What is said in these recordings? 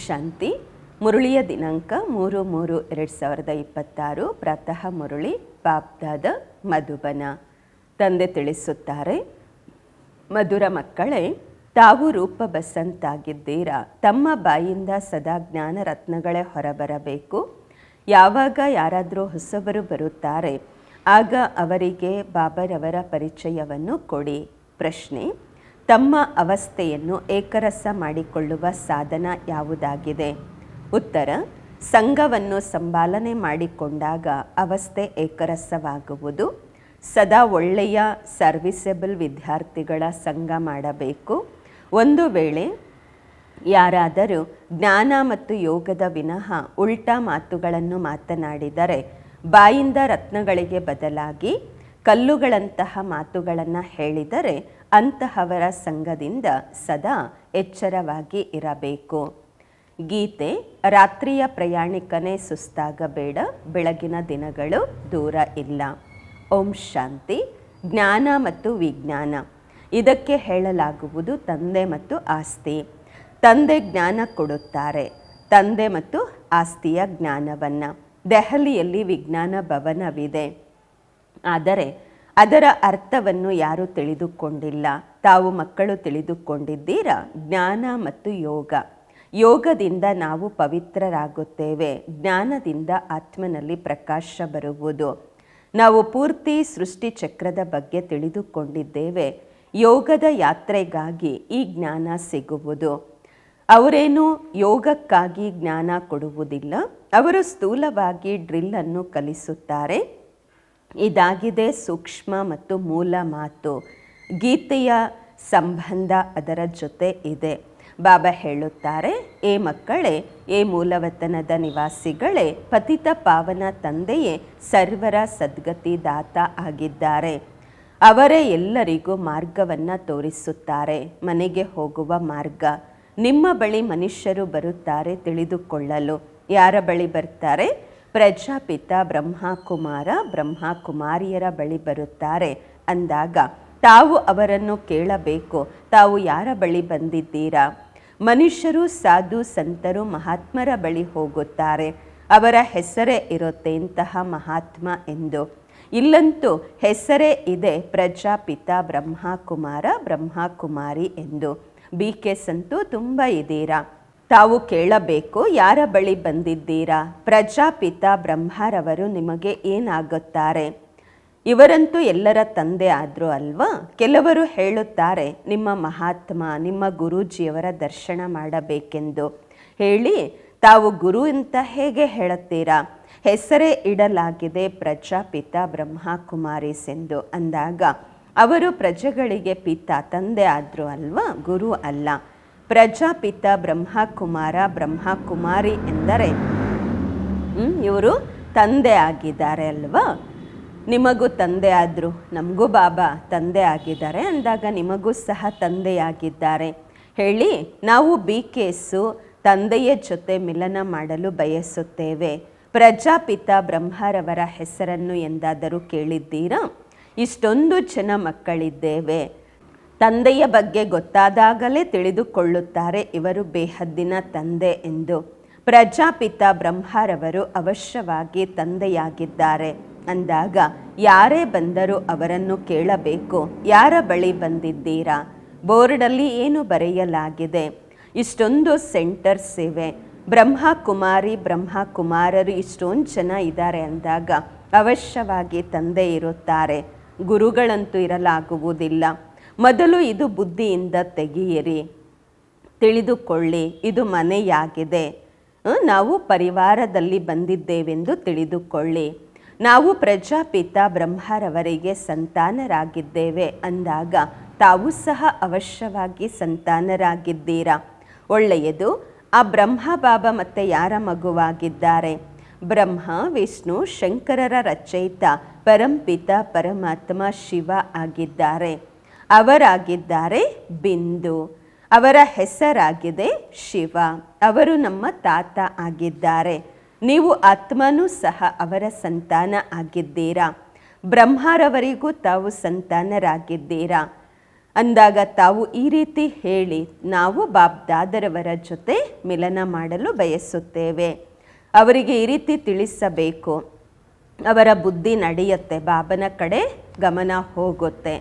ಶಾಂತಿ. ಮುರುಳಿಯ ದಿನಾಂಕ 3/3/2026. ಪ್ರಾತಃ ಮುರುಳಿ ಬಾಬ್ದಾದ ಮಧುಬನ. ತಂದೆ ತಿಳಿಸುತ್ತಾರೆ, ಮಧುರ ಮಕ್ಕಳೇ, ತಾವು ರೂಪ ಬಸಂತಾಗಿದ್ದೀರಾ. ತಮ್ಮ ಬಾಯಿಂದ ಸದಾ ಜ್ಞಾನ ರತ್ನಗಳೇ ಹೊರಬರಬೇಕು. ಯಾವಾಗ ಯಾರಾದರೂ ಹೊಸಬರು ಬರುತ್ತಾರೆ ಆಗ ಅವರಿಗೆ ಬಾಬರವರ ಪರಿಚಯವನ್ನು ಕೊಡಿ. ಪ್ರಶ್ನೆ: ತಮ್ಮ ಅವಸ್ಥೆಯನ್ನು ಏಕರಸ ಮಾಡಿಕೊಳ್ಳುವ ಸಾಧನ ಯಾವುದಾಗಿದೆ? ಉತ್ತರ: ಸಂಘವನ್ನು ಸಂಪಾಲನೆ ಮಾಡಿಕೊಂಡಾಗ ಅವಸ್ಥೆ ಏಕರಸವಾಗುವುದು. ಸದಾ ಒಳ್ಳೆಯ ಸರ್ವಿಸಬಲ್ ವಿದ್ಯಾರ್ಥಿಗಳ ಸಂಘ ಮಾಡಬೇಕು. ಒಂದು ವೇಳೆ ಯಾರಾದರೂ ಜ್ಞಾನ ಮತ್ತು ಯೋಗದ ವಿನಃ ಉಲ್ಟಾ ಮಾತುಗಳನ್ನು ಮಾತನಾಡಿದರೆ ಬಾಯಿಂದ ರತ್ನಗಳಿಗೆ ಬದಲಾಗಿ ಕಲ್ಲುಗಳಂತಹ ಮಾತುಗಳನ್ನು ಹೇಳಿದರೆ ಅಂತಹವರ ಸಂಘದಿಂದ ಸದಾ ಎಚ್ಚರವಾಗಿ ಇರಬೇಕು. ಗೀತೆ: ರಾತ್ರಿಯ ಪ್ರಯಾಣಿಕನೇ ಸುಸ್ತಾಗಬೇಡ, ಬೆಳಗಿನ ದಿನಗಳು ದೂರ ಇಲ್ಲ. ಓಂ ಶಾಂತಿ. ಜ್ಞಾನ ಮತ್ತು ವಿಜ್ಞಾನ, ಇದಕ್ಕೆ ಹೇಳಲಾಗುವುದು ತಂದೆ ಮತ್ತು ಆಸ್ತಿ. ತಂದೆ ಜ್ಞಾನ ಕೊಡುತ್ತಾರೆ, ತಂದೆ ಮತ್ತು ಆಸ್ತಿಯ ಜ್ಞಾನವನ್ನು. ದೆಹಲಿಯಲ್ಲಿ ವಿಜ್ಞಾನ ಭವನವಿದೆ, ಆದರೆ ಅದರ ಅರ್ಥವನ್ನು ಯಾರೂ ತಿಳಿದುಕೊಂಡಿಲ್ಲ. ತಾವು ಮಕ್ಕಳು ತಿಳಿದುಕೊಂಡಿದ್ದೀರಾ? ಜ್ಞಾನ ಮತ್ತು ಯೋಗ. ಯೋಗದಿಂದ ನಾವು ಪವಿತ್ರರಾಗುತ್ತೇವೆ, ಜ್ಞಾನದಿಂದ ಆತ್ಮನಲ್ಲಿ ಪ್ರಕಾಶ ಬರುವುದು. ನಾವು ಪೂರ್ತಿ ಸೃಷ್ಟಿ ಚಕ್ರದ ಬಗ್ಗೆ ತಿಳಿದುಕೊಂಡಿದ್ದೇವೆ. ಯೋಗದ ಯಾತ್ರೆಗಾಗಿ ಈ ಜ್ಞಾನ ಸಿಗುವುದು. ಅವರೇನು ಯೋಗಕ್ಕಾಗಿ ಜ್ಞಾನ ಕೊಡುವುದಿಲ್ಲ, ಅವರು ಸ್ಥೂಲವಾಗಿ ಡ್ರಿಲ್ಲನ್ನು ಕಲಿಸುತ್ತಾರೆ. ಇದಾಗಿದೆ ಸೂಕ್ಷ್ಮ ಮತ್ತು ಮೂಲ ಮಾತು. ಗೀತೆಯ ಸಂಬಂಧ ಅದರ ಜೊತೆ ಇದೆ. ಬಾಬಾ ಹೇಳುತ್ತಾರೆ, ಏ ಮಕ್ಕಳೇ, ಏ ಮೂಲವತನದ ನಿವಾಸಿಗಳೇ, ಪತಿತ ಪಾವನ ತಂದೆಯೇ ಸರ್ವರ ಸದ್ಗತಿ ದಾತ ಆಗಿದ್ದಾರೆ. ಅವರೇ ಎಲ್ಲರಿಗೂ ಮಾರ್ಗವನ್ನು ತೋರಿಸುತ್ತಾರೆ, ಮನೆಗೆ ಹೋಗುವ ಮಾರ್ಗ. ನಿಮ್ಮ ಬಳಿ ಮನುಷ್ಯರು ಬರುತ್ತಾರೆ ತಿಳಿದುಕೊಳ್ಳಲು. ಯಾರ ಬಳಿ ಬರ್ತಾರೆ? ಪ್ರಜಾಪಿತ ಬ್ರಹ್ಮಕುಮಾರ ಬ್ರಹ್ಮಕುಮಾರಿಯರ ಬಳಿ ಬರುತ್ತಾರೆ. ಅಂದಾಗ ತಾವು ಅವರನ್ನು ಕೇಳಬೇಕು, ತಾವು ಯಾರ ಬಳಿ ಬಂದಿದ್ದೀರಾ? ಮನುಷ್ಯರು ಸಾಧು ಸಂತರು ಮಹಾತ್ಮರ ಬಳಿ ಹೋಗುತ್ತಾರೆ. ಅವರ ಹೆಸರೇ ಇರುತ್ತೆ ಇಂತಹ ಮಹಾತ್ಮ ಎಂದು. ಇಲ್ಲಂತೂ ಹೆಸರೇ ಇದೆ ಪ್ರಜಾಪಿತ ಬ್ರಹ್ಮಕುಮಾರ ಬ್ರಹ್ಮಕುಮಾರಿ ಎಂದು. BKS ಅಂತೂ ತುಂಬ ಇದ್ದೀರಾ. ತಾವು ಕೇಳಬೇಕು, ಯಾರ ಬಳಿ ಬಂದಿದ್ದೀರಾ? ಪ್ರಜಾಪಿತ ಬ್ರಹ್ಮರವರು ನಿಮಗೆ ಏನಾಗುತ್ತಾರೆ? ಇವರಂತೂ ಎಲ್ಲರ ತಂದೆ ಆದರು ಅಲ್ವಾ? ಕೆಲವರು ಹೇಳುತ್ತಾರೆ, ನಿಮ್ಮ ಮಹಾತ್ಮ ನಿಮ್ಮ ಗುರೂಜಿಯವರ ದರ್ಶನ ಮಾಡಬೇಕೆಂದು ಹೇಳಿ ತಾವು ಗುರು ಅಂತ ಹೇಗೆ ಹೇಳುತ್ತೀರಾ? ಹೆಸರೇ ಇಡಲಾಗಿದೆ ಪ್ರಜಾಪಿತ ಬ್ರಹ್ಮಕುಮಾರೀಸ್ ಎಂದು. ಅಂದಾಗ ಅವರು ಪ್ರಜೆಗಳಿಗೆ ಪಿತ ತಂದೆ ಆದರು ಅಲ್ವಾ, ಗುರು ಅಲ್ಲ. ಪ್ರಜಾಪಿತ ಬ್ರಹ್ಮಕುಮಾರ ಬ್ರಹ್ಮಕುಮಾರಿ ಎಂದರೆ ಇವರು ತಂದೆ ಆಗಿದ್ದಾರೆ ಅಲ್ವಾ. ನಿಮಗೂ ತಂದೆ ಆದರು, ನಮಗೂ ಬಾಬಾ ತಂದೆ ಆಗಿದ್ದಾರೆ ಅಂದಾಗ ನಿಮಗೂ ಸಹ ತಂದೆಯಾಗಿದ್ದಾರೆ ಹೇಳಿ. ನಾವು BKS ತಂದೆಯ ಜೊತೆ ಮಿಲನ ಮಾಡಲು ಬಯಸುತ್ತೇವೆ. ಪ್ರಜಾಪಿತ ಬ್ರಹ್ಮರವರ ಹೆಸರನ್ನು ಎಂದಾದರೂ ಕೇಳಿದ್ದೀರಾ? ಇಷ್ಟೊಂದು ಜನ ಮಕ್ಕಳಿದ್ದೇವೆ. ತಂದೆಯ ಬಗ್ಗೆ ಗೊತ್ತಾದಾಗಲೇ ತಿಳಿದುಕೊಳ್ಳುತ್ತಾರೆ ಇವರು ಬೇಹದ್ದಿನ ತಂದೆ ಎಂದು. ಪ್ರಜಾಪಿತ ಬ್ರಹ್ಮರವರು ಅವಶ್ಯವಾಗಿ ತಂದೆಯಾಗಿದ್ದಾರೆ ಅಂದಾಗ ಯಾರೇ ಬಂದರೂ ಅವರನ್ನು ಕೇಳಬೇಕು, ಯಾರ ಬಳಿ ಬಂದಿದ್ದೀರಾ? ಬೋರ್ಡಲ್ಲಿ ಏನು ಬರೆಯಲಾಗಿದೆ? ಇಷ್ಟೊಂದು ಸೆಂಟರ್ಸ್ ಇವೆ, ಬ್ರಹ್ಮಕುಮಾರಿ ಬ್ರಹ್ಮಕುಮಾರರು ಇಷ್ಟೊಂದು ಜನ ಇದ್ದಾರೆ ಅಂದಾಗ ಅವಶ್ಯವಾಗಿ ತಂದೆ ಇರುತ್ತಾರೆ. ಗುರುಗಳಂತೂ ಇರಲಾಗುವುದಿಲ್ಲ. ಮೊದಲು ಇದು ಬುದ್ಧಿಯಿಂದ ತೆಗೆಯಿರಿ, ತಿಳಿದುಕೊಳ್ಳಿ, ಇದು ಮನೆಯಾಗಿದೆ. ನಾವು ಪರಿವಾರದಲ್ಲಿ ಬಂದಿದ್ದೇವೆಂದು ತಿಳಿದುಕೊಳ್ಳಿ. ನಾವು ಪ್ರಜಾಪಿತ ಬ್ರಹ್ಮರವರಿಗೆ ಸಂತಾನರಾಗಿದ್ದೇವೆ ಅಂದಾಗ ತಾವು ಸಹ ಅವಶ್ಯವಾಗಿ ಸಂತಾನರಾಗಿದ್ದೀರಾ. ಒಳ್ಳೆಯದು. ಆ ಬ್ರಹ್ಮ ಬಾಬಾ ಮತ್ತೆ ಯಾರ ಮಗುವಾಗಿದ್ದಾರೆ? ಬ್ರಹ್ಮ ವಿಷ್ಣು ಶಂಕರರ ರಚಯಿತ ಪರಂಪಿತ ಪರಮಾತ್ಮ ಶಿವ ಆಗಿದ್ದಾರೆ. ಅವರಾಗಿದ್ದಾರೆ ಬಿಂದು. ಅವರ ಹೆಸರಾಗಿದೆ ಶಿವ. ಅವರು ನಮ್ಮ ತಾತ ಆಗಿದ್ದಾರೆ. ನೀವು ಆತ್ಮನೂ ಸಹ ಅವರ ಸಂತಾನ ಆಗಿದ್ದೀರಾ. ಬ್ರಹ್ಮರವರಿಗೂ ತಾವು ಸಂತಾನರಾಗಿದ್ದೀರಾ. ಅಂದಾಗ ತಾವು ಈ ರೀತಿ ಹೇಳಿ, ನಾವು ಬಾಬ್ದಾದರವರ ಜೊತೆ ಮಿಲನ ಮಾಡಲು ಬಯಸುತ್ತೇವೆ. ಅವರಿಗೆ ಈ ರೀತಿ ತಿಳಿಸಬೇಕು. ಅವರ ಬುದ್ಧಿ ನಡೆಯುತ್ತೆ, ಬಾಬನ ಕಡೆ ಗಮನ ಹೋಗುತ್ತೆ.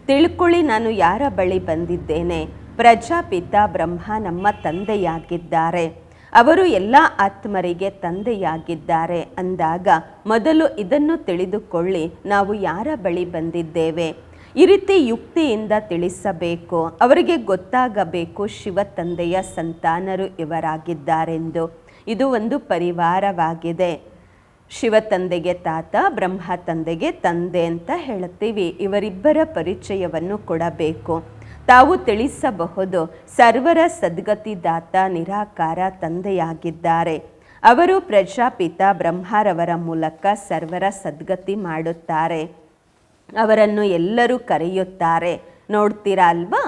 ತಿಳ್ಕೊಳ್ಳಿ, ನಾನು ಯಾರ ಬಳಿ ಬಂದಿದ್ದೇನೆ? ಪ್ರಜಾಪಿತ ಬ್ರಹ್ಮ ನಮ್ಮ ತಂದೆಯಾಗಿದ್ದಾರೆ. ಅವರು ಎಲ್ಲ ಆತ್ಮರಿಗೆ ತಂದೆಯಾಗಿದ್ದಾರೆ ಅಂದಾಗ ಮೊದಲು ಇದನ್ನು ತಿಳಿದುಕೊಳ್ಳಿ, ನಾವು ಯಾರ ಬಳಿ ಬಂದಿದ್ದೇವೆ. ಈ ರೀತಿ ಯುಕ್ತಿಯಿಂದ ತಿಳಿಸಬೇಕು. ಅವರಿಗೆ ಗೊತ್ತಾಗಬೇಕು ಶಿವ ತಂದೆಯ ಸಂತಾನರು ಇವರಾಗಿದ್ದಾರೆಂದು. ಇದು ಒಂದು ಪರಿವಾರವಾಗಿದೆ. ಶಿವ ತಂದೆಗೆ ತಾತ, ಬ್ರಹ್ಮ ತಂದೆಗೆ ತಂದೆ ಅಂತ ಹೇಳುತ್ತೀವಿ. ಇವರಿಬ್ಬರ ಪರಿಚಯವನ್ನು ಕೊಡಬೇಕು. ತಾವು ತಿಳಿಸಬಹುದು, ಸರ್ವರ ಸದ್ಗತಿದಾತ ನಿರಾಕಾರ ತಂದೆಯಾಗಿದ್ದಾರೆ. ಅವರು ಪ್ರಜಾಪಿತ ಬ್ರಹ್ಮರವರ ಮೂಲಕ ಸರ್ವರ ಸದ್ಗತಿ ಮಾಡುತ್ತಾರೆ. ಅವರನ್ನು ಎಲ್ಲರೂ ಕರೆಯುತ್ತಾರೆ. ನೋಡ್ತೀರಾ ಅಲ್ವಾ,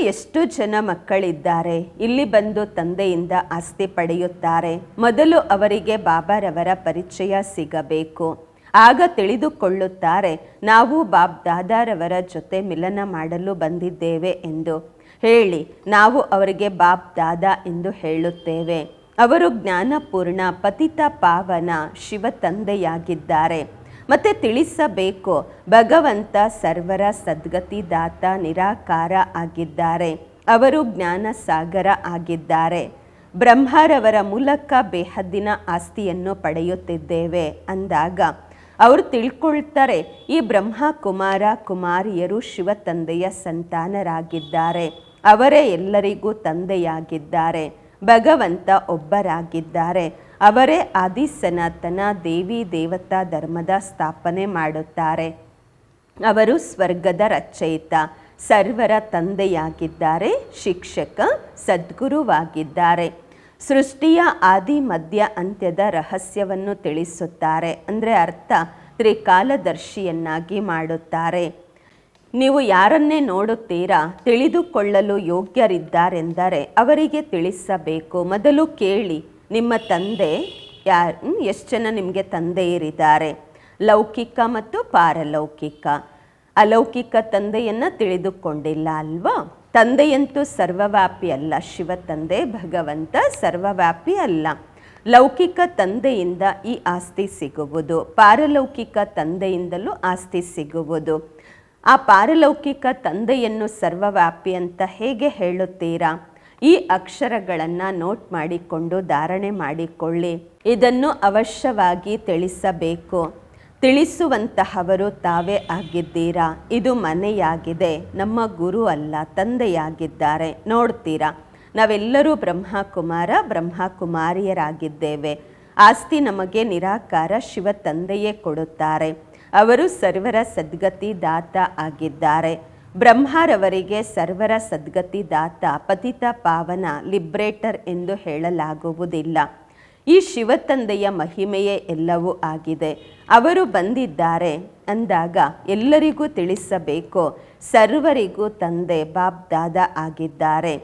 ಎಷ್ಟು ಜನ ಮಕ್ಕಳಿದ್ದಾರೆ. ಇಲ್ಲಿ ಬಂದು ತಂದೆಯಿಂದ ಆಸ್ತಿ ಪಡೆಯುತ್ತಾರೆ. ಮೊದಲು ಅವರಿಗೆ ಬಾಬಾರವರ ಪರಿಚಯ ಸಿಗಬೇಕು. ಆಗ ತಿಳಿದುಕೊಳ್ಳುತ್ತಾರೆ, ನಾವು ಬಾಬ್ ದಾದಾರವರ ಜೊತೆ ಮಿಲನ ಮಾಡಲು ಬಂದಿದ್ದೇವೆ ಎಂದು ಹೇಳಿ ನಾವು ಅವರಿಗೆ ಬಾಬ್ ದಾದಾ ಎಂದು ಹೇಳುತ್ತೇವೆ. ಅವರು ಜ್ಞಾನಪೂರ್ಣ ಪತಿತ ಪಾವನ ಶಿವ ತಂದೆಯಾಗಿದ್ದಾರೆ. ಮತ್ತೆ ತಿಳಿಸಬೇಕು, ಭಗವಂತ ಸರ್ವರ ಸದ್ಗತಿದಾತ ನಿರಾಕಾರ ಆಗಿದ್ದಾರೆ. ಅವರು ಜ್ಞಾನ ಸಾಗರ ಆಗಿದ್ದಾರೆ. ಬ್ರಹ್ಮರವರ ಮೂಲಕ ಬೇಹದ್ದಿನ ಆಸ್ತಿಯನ್ನು ಪಡೆಯುತ್ತಿದ್ದೇವೆ ಅಂದಾಗ ಅವರು ತಿಳ್ಕೊಳ್ತಾರೆ, ಈ ಬ್ರಹ್ಮ ಕುಮಾರ ಕುಮಾರಿಯರು ಶಿವ ತಂದೆಯ ಸಂತಾನರಾಗಿದ್ದಾರೆ. ಅವರೇ ಎಲ್ಲರಿಗೂ ತಂದೆಯಾಗಿದ್ದಾರೆ. ಭಗವಂತ ಒಬ್ಬರಾಗಿದ್ದಾರೆ. ಅವರೇ ಆದಿ ಸನಾತನ ದೇವಿ ದೇವತಾ ಧರ್ಮದ ಸ್ಥಾಪನೆ ಮಾಡುತ್ತಾರೆ. ಅವರು ಸ್ವರ್ಗದ ರಚಯಿತ, ಸರ್ವರ ತಂದೆಯಾಗಿದ್ದಾರೆ. ಶಿಕ್ಷಕ, ಸದ್ಗುರುವಾಗಿದ್ದಾರೆ. ಸೃಷ್ಟಿಯ ಆದಿ ಮಧ್ಯ ಅಂತ್ಯದ ರಹಸ್ಯವನ್ನು ತಿಳಿಸುತ್ತಾರೆ. ಅಂದರೆ ಅರ್ಥ, ತ್ರಿಕಾಲದರ್ಶಿಯನ್ನಾಗಿ ಮಾಡುತ್ತಾರೆ. ನೀವು ಯಾರನ್ನೇ ನೋಡುತ್ತೀರಾ, ತಿಳಿದುಕೊಳ್ಳಲು ಯೋಗ್ಯರಿದ್ದಾರೆಂದರೆ ಅವರಿಗೆ ತಿಳಿಸಬೇಕು. ಮೊದಲು ಕೇಳಿ, ನಿಮ್ಮ ತಂದೆ ಯಾರು? ಎಷ್ಟು ಜನ ನಿಮಗೆ ತಂದೆಯರಿದ್ದಾರೆ? ಲೌಕಿಕ ಮತ್ತು ಪಾರಲೌಕಿಕ. ಅಲೌಕಿಕ ತಂದೆಯನ್ನು ತಿಳಿದುಕೊಂಡಿಲ್ಲ ಅಲ್ವಾ? ತಂದೆಯಂತೂ ಸರ್ವವ್ಯಾಪಿ ಅಲ್ಲ. ಶಿವ ತಂದೆ ಭಗವಂತ ಸರ್ವವ್ಯಾಪಿ ಅಲ್ಲ. ಲೌಕಿಕ ತಂದೆಯಿಂದ ಈ ಆಸ್ತಿ ಸಿಗುವುದು, ಪಾರಲೌಕಿಕ ತಂದೆಯಿಂದಲೂ ಆಸ್ತಿ ಸಿಗುವುದು. ಆ ಪಾರಲೌಕಿಕ ತಂದೆಯನ್ನು ಸರ್ವವ್ಯಾಪಿ ಅಂತ ಹೇಗೆ ಹೇಳುತ್ತೀರಾ? ಈ ಅಕ್ಷರಗಳನ್ನು ನೋಟ್ ಮಾಡಿಕೊಂಡು ಧಾರಣೆ ಮಾಡಿಕೊಳ್ಳಿ. ಇದನ್ನು ಅವಶ್ಯವಾಗಿ ತಿಳಿಸಬೇಕು. ತಿಳಿಸುವಂತಹವರು ತಾವೇ ಆಗಿದ್ದೀರಾ. ಇದು ಮನೆಯಾಗಿದೆ, ನಮ್ಮ ಗುರು ಅಲ್ಲ, ತಂದೆಯಾಗಿದ್ದಾರೆ. ನೋಡ್ತೀರಾ, ನಾವೆಲ್ಲರೂ ಬ್ರಹ್ಮಕುಮಾರ ಬ್ರಹ್ಮಕುಮಾರಿಯರಾಗಿದ್ದೇವೆ. ಆಸ್ತಿ ನಮಗೆ ನಿರಾಕಾರ ಶಿವ ತಂದೆಯೇ ಕೊಡುತ್ತಾರೆ. ಅವರು ಸರ್ವರ ಸದ್ಗತಿ ದಾತ ಆಗಿದ್ದಾರೆ. ಬ್ರಹ್ಮರವರಿಗೆ ಸರ್ವರ ಸದ್ಗತಿ ದಾತ, ಪತಿತ ಪಾವನ, ಲಿಬ್ರೇಟರ್ ಎಂದು ಹೇಳಲಾಗುವುದಿಲ್ಲ. ಈ ಶಿವ ತಂದೆಯ ಮಹಿಮೆಯೇ ಎಲ್ಲವೂ ಆಗಿದೆ. ಅವರು ಬಂದಿದ್ದಾರೆ ಅಂದಾಗ ಎಲ್ಲರಿಗೂ ತಿಳಿಸಬೇಕು, ಸರ್ವರಿಗೂ ತಂದೆ ಬಾಬ್ ದಾದಾ ಆಗಿದ್ದಾರೆ.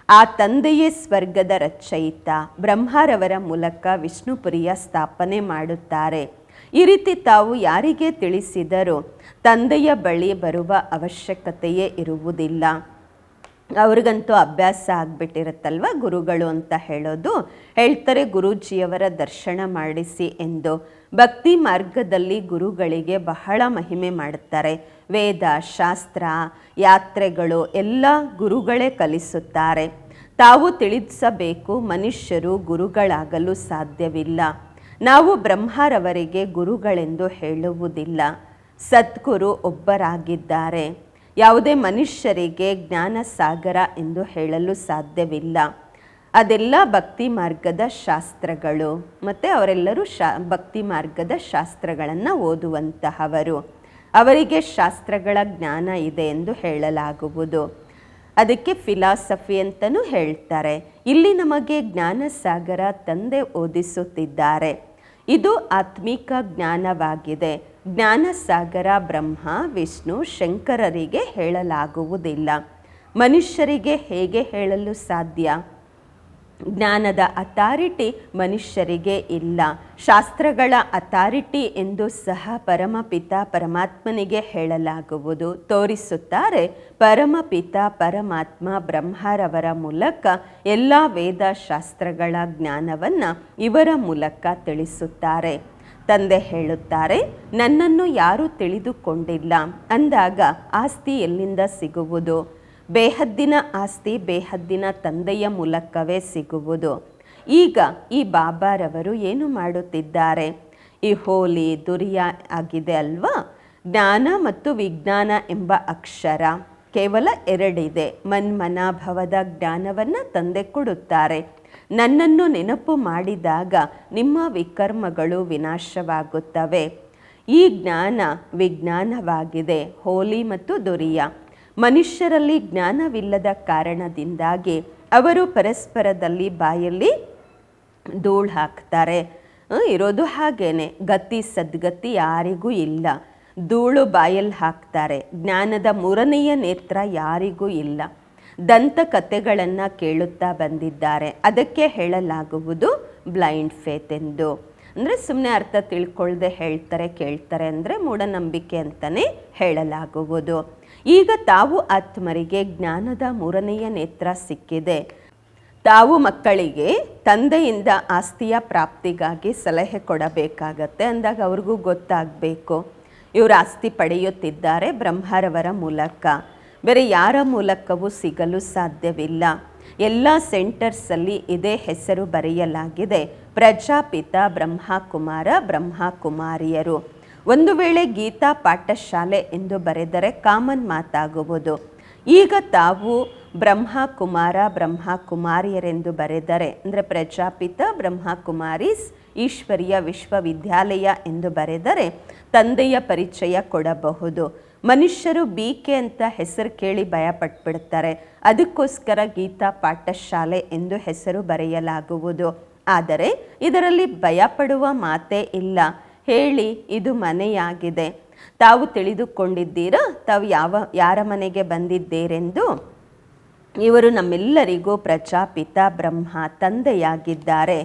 ಆ ತಂದೆಯೇ ಸ್ವರ್ಗದ ರಚಯಿತ. ಬ್ರಹ್ಮರವರ ಮೂಲಕ ವಿಷ್ಣುಪುರಿಯ ಸ್ಥಾಪನೆ ಮಾಡುತ್ತಾರೆ. ಈ ರೀತಿ ತಾವು ಯಾರಿಗೆ ತಿಳಿಸಿದರೂ ತಂದೆಯ ಬಳಿ ಬರುವ ಅವಶ್ಯಕತೆಯೇ ಇರುವುದಿಲ್ಲ. ಅವ್ರಿಗಂತೂ ಅಭ್ಯಾಸ ಆಗಿಬಿಟ್ಟಿರುತ್ತಲ್ವ ಗುರುಗಳು ಅಂತ ಹೇಳೋದು. ಹೇಳ್ತಾರೆ, ಗುರೂಜಿಯವರ ದರ್ಶನ ಮಾಡಿಸಿ ಎಂದು. ಭಕ್ತಿ ಮಾರ್ಗದಲ್ಲಿ ಗುರುಗಳಿಗೆ ಬಹಳ ಮಹಿಮೆ ಮಾಡುತ್ತಾರೆ. ವೇದ, ಶಾಸ್ತ್ರ, ಯಾತ್ರೆಗಳು ಎಲ್ಲ ಗುರುಗಳೇ ಕಲಿಸುತ್ತಾರೆ. ತಾವು ತಿಳಿಸಬೇಕು, ಮನುಷ್ಯರು ಗುರುಗಳಾಗಲು ಸಾಧ್ಯವಿಲ್ಲ. ನಾವು ಬ್ರಹ್ಮರವರಿಗೆ ಗುರುಗಳೆಂದು ಹೇಳುವುದಿಲ್ಲ. ಸದ್ಗುರು ಒಬ್ಬರಾಗಿದ್ದಾರೆ. ಯಾವುದೇ ಮನುಷ್ಯರಿಗೆ ಜ್ಞಾನ ಸಾಗರ ಎಂದು ಹೇಳಲು ಸಾಧ್ಯವಿಲ್ಲ. ಅದೆಲ್ಲ ಭಕ್ತಿ ಮಾರ್ಗದ ಶಾಸ್ತ್ರಗಳು. ಮತ್ತು ಅವರೆಲ್ಲರೂ ಭಕ್ತಿ ಮಾರ್ಗದ ಶಾಸ್ತ್ರಗಳನ್ನು ಓದುವಂತಹವರು. ಅವರಿಗೆ ಶಾಸ್ತ್ರಗಳ ಜ್ಞಾನ ಇದೆ ಎಂದು ಹೇಳಲಾಗುವುದು. ಅದಕ್ಕೆ ಫಿಲಾಸಫಿ ಅಂತಲೂ ಹೇಳ್ತಾರೆ. ಇಲ್ಲಿ ನಮಗೆ ಜ್ಞಾನ ಸಾಗರ ತಂದೆ ಓದಿಸುತ್ತಿದ್ದಾರೆ. ಇದು ಆತ್ಮಿಕ ಜ್ಞಾನವಾಗಿದೆ. ಜ್ಞಾನ ಸಾಗರ ಬ್ರಹ್ಮ, ವಿಷ್ಣು, ಶಂಕರರಿಗೆ ಹೇಳಲಾಗುವುದಿಲ್ಲ. ಮನುಷ್ಯರಿಗೆ ಹೇಗೆ ಹೇಳಲು ಸಾಧ್ಯ? ಜ್ಞಾನದ ಅಥಾರಿಟಿ ಮನುಷ್ಯರಿಗೆ ಇಲ್ಲ. ಶಾಸ್ತ್ರಗಳ ಅಥಾರಿಟಿ ಎಂದು ಸಹ ಪರಮಪಿತ ಪರಮಾತ್ಮನಿಗೆ ಹೇಳಲಾಗುವುದು. ತೋರಿಸುತ್ತಾರೆ ಪರಮಪಿತ ಪರಮಾತ್ಮ ಬ್ರಹ್ಮರವರ ಮೂಲಕ ಎಲ್ಲ ವೇದ ಶಾಸ್ತ್ರಗಳ ಜ್ಞಾನವನ್ನು ಇವರ ಮೂಲಕ ತಿಳಿಸುತ್ತಾರೆ. ತಂದೆ ಹೇಳುತ್ತಾರೆ, ನನ್ನನ್ನು ಯಾರೂ ತಿಳಿದುಕೊಂಡಿಲ್ಲ ಅಂದಾಗ ಆಸ್ತಿ ಎಲ್ಲಿಂದ ಸಿಗುವುದು? ಬೇಹದ್ದಿನ ಆಸ್ತಿ ಬೇಹದ್ದಿನ ತಂದೆಯ ಮೂಲಕವೇ ಸಿಗುವುದು. ಈಗ ಈ ಬಾಬಾರವರು ಏನು ಮಾಡುತ್ತಿದ್ದಾರೆ? ಈ ಹೋಲಿ ದುರಿಯ ಆಗಿದೆ ಅಲ್ವಾ? ಜ್ಞಾನ ಮತ್ತು ವಿಜ್ಞಾನ ಎಂಬ ಅಕ್ಷರ ಕೇವಲ ಎರಡಿದೆ. ಮನ್ಮನಾಭವದ ಜ್ಞಾನವನ್ನು ತಂದೆ ಕೊಡುತ್ತಾರೆ. ನನ್ನನ್ನು ನೆನಪು ಮಾಡಿದಾಗ ನಿಮ್ಮ ವಿಕರ್ಮಗಳು ವಿನಾಶವಾಗುತ್ತವೆ. ಈ ಜ್ಞಾನ ವಿಜ್ಞಾನವಾಗಿದೆ, ಹೋಲಿ ಮತ್ತು ದುರಿಯ. ಮನುಷ್ಯರಲ್ಲಿ ಜ್ಞಾನವಿಲ್ಲದ ಕಾರಣದಿಂದಾಗಿ ಅವರು ಪರಸ್ಪರದಲ್ಲಿ ಬಾಯಲ್ಲಿ ಧೂಳು ಹಾಕ್ತಾರೆ. ಇರೋದು ಹಾಗೇನೆ, ಗತಿ ಸದ್ಗತಿ ಯಾರಿಗೂ ಇಲ್ಲ. ಧೂಳು ಬಾಯಲ್ಲಿ ಹಾಕ್ತಾರೆ. ಜ್ಞಾನದ ಮೂರನೆಯ ನೇತ್ರ ಯಾರಿಗೂ ಇಲ್ಲ. ದಂತಕಥೆಗಳನ್ನು ಕೇಳುತ್ತಾ ಬಂದಿದ್ದಾರೆ. ಅದಕ್ಕೆ ಹೇಳಲಾಗುವುದು ಬ್ಲೈಂಡ್ ಫೇತ್ ಎಂದು. ಅಂದರೆ ಸುಮ್ಮನೆ ಅರ್ಥ ತಿಳ್ಕೊಳ್ಳದೆ ಹೇಳ್ತಾರೆ ಕೇಳ್ತಾರೆ ಅಂದರೆ ಮೂಢನಂಬಿಕೆ ಅಂತಲೇ ಹೇಳಲಾಗುವುದು. ಈಗ ತಾವು ಆತ್ಮರಿಗೆ ಜ್ಞಾನದ ಮೂರನೆಯ ನೇತ್ರ ಸಿಕ್ಕಿದೆ. ತಾವು ಮಕ್ಕಳಿಗೆ ತಂದೆಯಿಂದ ಆಸ್ತಿಯ ಪ್ರಾಪ್ತಿಗಾಗಿ ಸಲಹೆ ಕೊಡಬೇಕಾಗತ್ತೆ. ಅಂದಾಗ ಅವ್ರಿಗೂ ಗೊತ್ತಾಗಬೇಕು ಇವರು ಆಸ್ತಿ ಪಡೆಯುತ್ತಿದ್ದಾರೆ ಬ್ರಹ್ಮರವರ ಮೂಲಕ, ಬೇರೆ ಯಾರ ಮೂಲಕವೂ ಸಿಗಲು ಸಾಧ್ಯವಿಲ್ಲ. ಎಲ್ಲ ಸೆಂಟರ್ಸಲ್ಲಿ ಇದೇ ಹೆಸರು ಬರೆಯಲಾಗಿದೆ, ಪ್ರಜಾಪಿತ ಬ್ರಹ್ಮಕುಮಾರ ಬ್ರಹ್ಮಕುಮಾರಿಯರು. ಒಂದು ವೇಳೆ ಗೀತಾ ಪಾಠಶಾಲೆ ಎಂದು ಬರೆದರೆ ಕಾಮನ್ ಮಾತಾಗುವುದು. ಈಗ ತಾವು ಬ್ರಹ್ಮಕುಮಾರ ಬ್ರಹ್ಮಕುಮಾರಿಯರೆಂದು ಬರೆದರೆ, ಅಂದರೆ ಪ್ರಜಾಪಿತ ಬ್ರಹ್ಮಕುಮಾರೀಸ್ ಈಶ್ವರೀಯ ವಿಶ್ವವಿದ್ಯಾಲಯ ಎಂದು ಬರೆದರೆ ತಂದೆಯ ಪರಿಚಯ ಕೊಡಬಹುದು. ಮನುಷ್ಯರು BK ಅಂತ ಹೆಸರು ಕೇಳಿ ಭಯಪಟ್ಬಿಡ್ತಾರೆ. ಅದಕ್ಕೋಸ್ಕರ ಗೀತಾ ಪಾಠಶಾಲೆ ಎಂದು ಹೆಸರು ಬರೆಯಲಾಗುವುದು. ಆದರೆ ಇದರಲ್ಲಿ ಭಯಪಡುವ ಮಾತೇ ಇಲ್ಲ. ಹೇಳಿ, ಇದು ಮನೆಯಾಗಿದೆ. ತಾವು ತಿಳಿದುಕೊಂಡಿದ್ದೀರಾ ತಾವು ಯಾರ ಮನೆಗೆ ಬಂದಿದ್ದೀರೆಂದು? ಇವರು ನಮ್ಮೆಲ್ಲರಿಗೂ ಪ್ರಜಾಪಿತ ಬ್ರಹ್ಮ ತಂದೆಯಾಗಿದ್ದಾರೆ.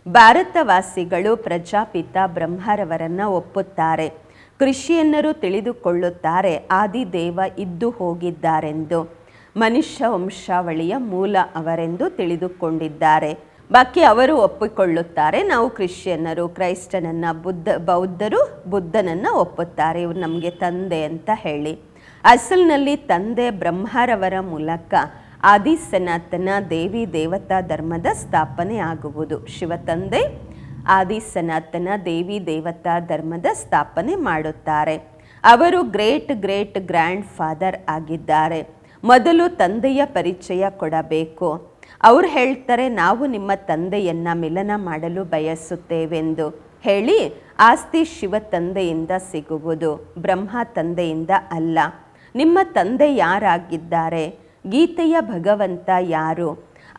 ಭಾರತವಾಸಿಗಳು ಪ್ರಜಾಪಿತ ಬ್ರಹ್ಮರವರನ್ನು ಒಪ್ಪುತ್ತಾರೆ. ಕ್ರಿಶ್ಚಿಯನ್ನರು ತಿಳಿದುಕೊಳ್ಳುತ್ತಾರೆ ಆದಿದೇವ ಇದ್ದು ಹೋಗಿದ್ದಾರೆಂದು. ಮನುಷ್ಯ ವಂಶಾವಳಿಯ ಮೂಲ ಅವರೆಂದು ತಿಳಿದುಕೊಂಡಿದ್ದಾರೆ. ಬಾಕಿ ಅವರು ಒಪ್ಪಿಕೊಳ್ಳುತ್ತಾರೆ ನಾವು ಕ್ರಿಶ್ಚಿಯನ್ನರು ಕ್ರೈಸ್ತನನ್ನು, ಬೌದ್ಧರು ಬುದ್ಧನನ್ನು ಒಪ್ಪುತ್ತಾರೆ, ಇವರು ನಮಗೆ ತಂದೆ ಅಂತ ಹೇಳಿ. ಅಸಲಿನಲ್ಲಿ ತಂದೆ ಬ್ರಹ್ಮರವರ ಮೂಲಕ ಆದಿ ಸನಾತನ ದೇವಿ ದೇವತಾ ಧರ್ಮದ ಸ್ಥಾಪನೆ ಆಗುವುದು. ಶಿವತಂದೆ ಆದಿ ಸನಾತನ ದೇವಿ ದೇವತಾ ಧರ್ಮದ ಸ್ಥಾಪನೆ ಮಾಡುತ್ತಾರೆ. ಅವರು ಗ್ರೇಟ್ ಗ್ರೇಟ್ ಗ್ರ್ಯಾಂಡ್ ಫಾದರ್ ಆಗಿದ್ದಾರೆ. ಮೊದಲು ತಂದೆಯ ಪರಿಚಯ ಕೊಡಬೇಕು. ಅವ್ರು ಹೇಳ್ತಾರೆ, ನಾವು ನಿಮ್ಮ ತಂದೆಯನ್ನು ಮಿಲನ ಮಾಡಲು ಬಯಸುತ್ತೇವೆಂದು ಹೇಳಿ ಆಸ್ತಿ ಶಿವ ತಂದೆಯಿಂದ ಸಿಗುವುದು, ಬ್ರಹ್ಮ ತಂದೆಯಿಂದ ಅಲ್ಲ. ನಿಮ್ಮ ತಂದೆ ಯಾರಾಗಿದ್ದಾರೆ? ಗೀತೆಯ ಭಗವಂತ ಯಾರು?